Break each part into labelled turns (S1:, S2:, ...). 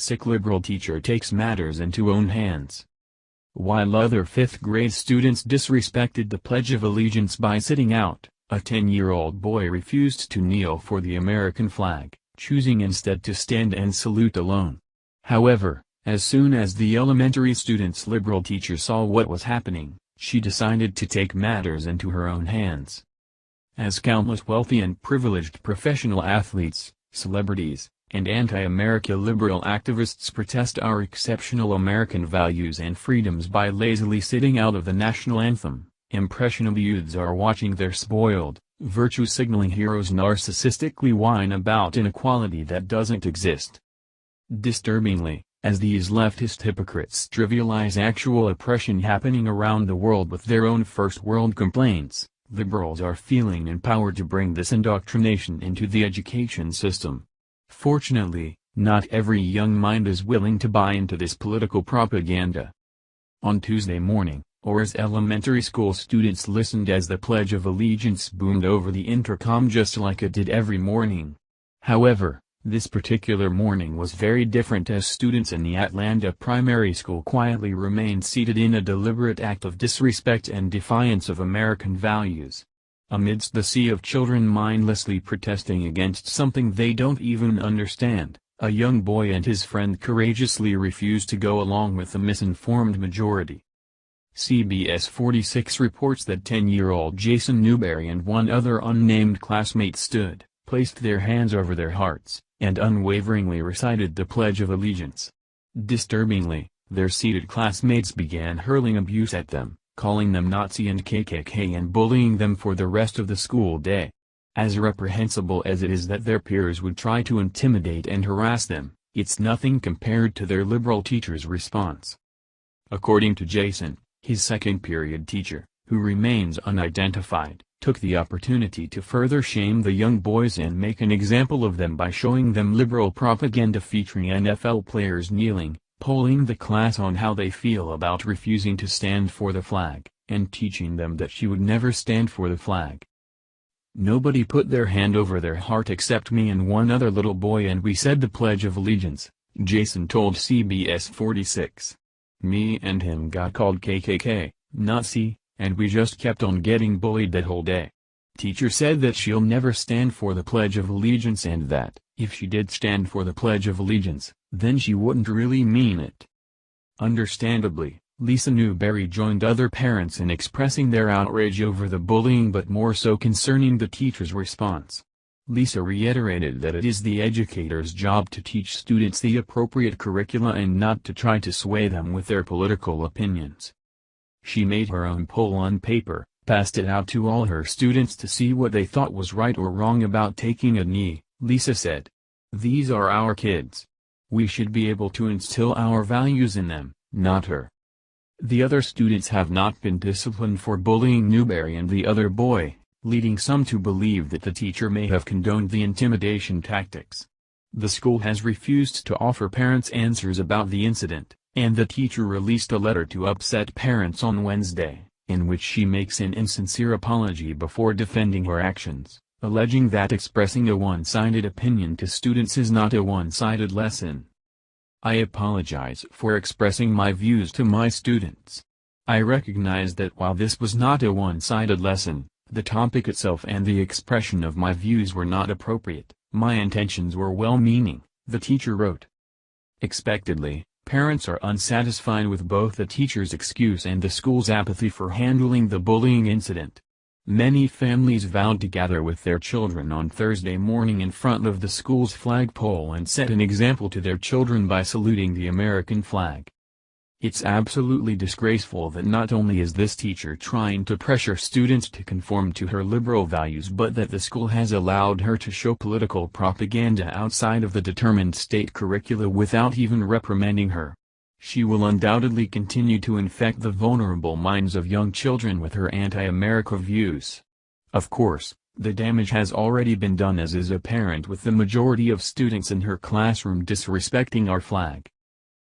S1: Sick liberal teacher takes matters into own hands. While other 5th grade students disrespected the Pledge of Allegiance by sitting out, a 10-year-old boy refused to kneel for the American flag, choosing instead to stand and salute alone. However, as soon as the elementary student's liberal teacher saw what was happening, she decided to take matters into her own hands. As countless wealthy and privileged professional athletes, celebrities, and anti-America liberal activists protest our exceptional American values and freedoms by lazily sitting out of the national anthem, impressionable youths are watching their spoiled, virtue-signaling heroes narcissistically whine about inequality that doesn't exist. Disturbingly, as these leftist hypocrites trivialize actual oppression happening around the world with their own first-world complaints, liberals are feeling empowered to bring this indoctrination into the education system. Fortunately, not every young mind is willing to buy into this political propaganda. On Tuesday morning, Orr's elementary school students listened as the Pledge of Allegiance boomed over the intercom just like it did every morning. However, this particular morning was very different as students in the Atlanta primary school quietly remained seated in a deliberate act of disrespect and defiance of American values. Amidst the sea of children mindlessly protesting against something they don't even understand, a young boy and his friend courageously refused to go along with the misinformed majority. CBS 46 reports that 10-year-old Jason Newberry and one other unnamed classmate stood, placed their hands over their hearts, and unwaveringly recited the Pledge of Allegiance. Disturbingly, their seated classmates began hurling abuse at them, calling them Nazi and KKK and bullying them for the rest of the school day. As reprehensible as it is that their peers would try to intimidate and harass them, it's nothing compared to their liberal teacher's response. According to Jason, his second-period teacher, who remains unidentified, took the opportunity to further shame the young boys and make an example of them by showing them liberal propaganda featuring NFL players kneeling, polling the class on how they feel about refusing to stand for the flag, and teaching them that she would never stand for the flag. Nobody put their hand over their heart except me and one other little boy, and we said the Pledge of Allegiance, Jason told CBS 46. Me and him got called KKK, Nazi, and we just kept on getting bullied that whole day. Teacher said that she'll never stand for the Pledge of Allegiance and that, if she did stand for the Pledge of Allegiance, then she wouldn't really mean it. Understandably, Lisa Newberry joined other parents in expressing their outrage over the bullying, but more so concerning the teacher's response. Lisa reiterated that it is the educator's job to teach students the appropriate curricula and not to try to sway them with their political opinions. She made her own poll on paper, passed it out to all her students to see what they thought was right or wrong about taking a knee. Lisa said, "These are our kids. We should be able to instill our values in them, not her." The other students have not been disciplined for bullying Newberry and the other boy, leading some to believe that the teacher may have condoned the intimidation tactics. The school has refused to offer parents answers about the incident, and the teacher released a letter to upset parents on Wednesday, in which she makes an insincere apology before defending her actions, alleging that expressing a one-sided opinion to students is not a one-sided lesson. "I apologize for expressing my views to my students. I recognize that while this was not a one-sided lesson, the topic itself and the expression of my views were not appropriate. My intentions were well-meaning," the teacher wrote. Expectedly, parents are unsatisfied with both the teacher's excuse and the school's apathy for handling the bullying incident. Many families vowed to gather with their children on Thursday morning in front of the school's flagpole and set an example to their children by saluting the American flag. It's absolutely disgraceful that not only is this teacher trying to pressure students to conform to her liberal values, but that the school has allowed her to show political propaganda outside of the determined state curricula without even reprimanding her. She will undoubtedly continue to infect the vulnerable minds of young children with her anti-America views. Of course, the damage has already been done, as is apparent with the majority of students in her classroom disrespecting our flag.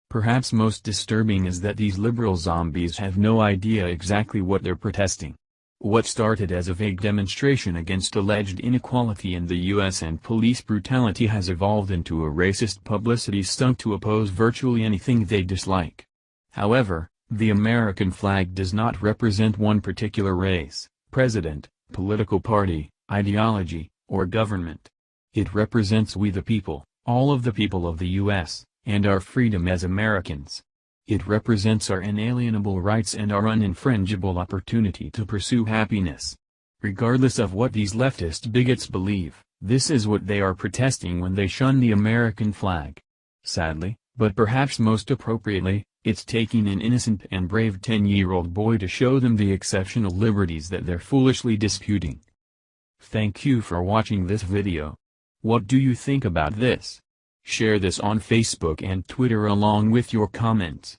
S1: Perhaps most disturbing is that these liberal zombies have no idea exactly what they're protesting. What started as a vague demonstration against alleged inequality in the U.S. and police brutality has evolved into a racist publicity stunt to oppose virtually anything they dislike. However, the American flag does not represent one particular race, president, political party, ideology, or government. It represents we the people, all of the people of the U.S., and our freedom as Americans. It represents our inalienable rights and our uninfringible opportunity to pursue happiness. Regardless of what these leftist bigots believe, this is what they are protesting when they shun the American flag. Sadly, but perhaps most appropriately, it's taking an innocent and brave 10-year-old boy to show them the exceptional liberties that they're foolishly disputing. Thank you for watching this video. What do you think about this? Share this on Facebook and Twitter along with your comments.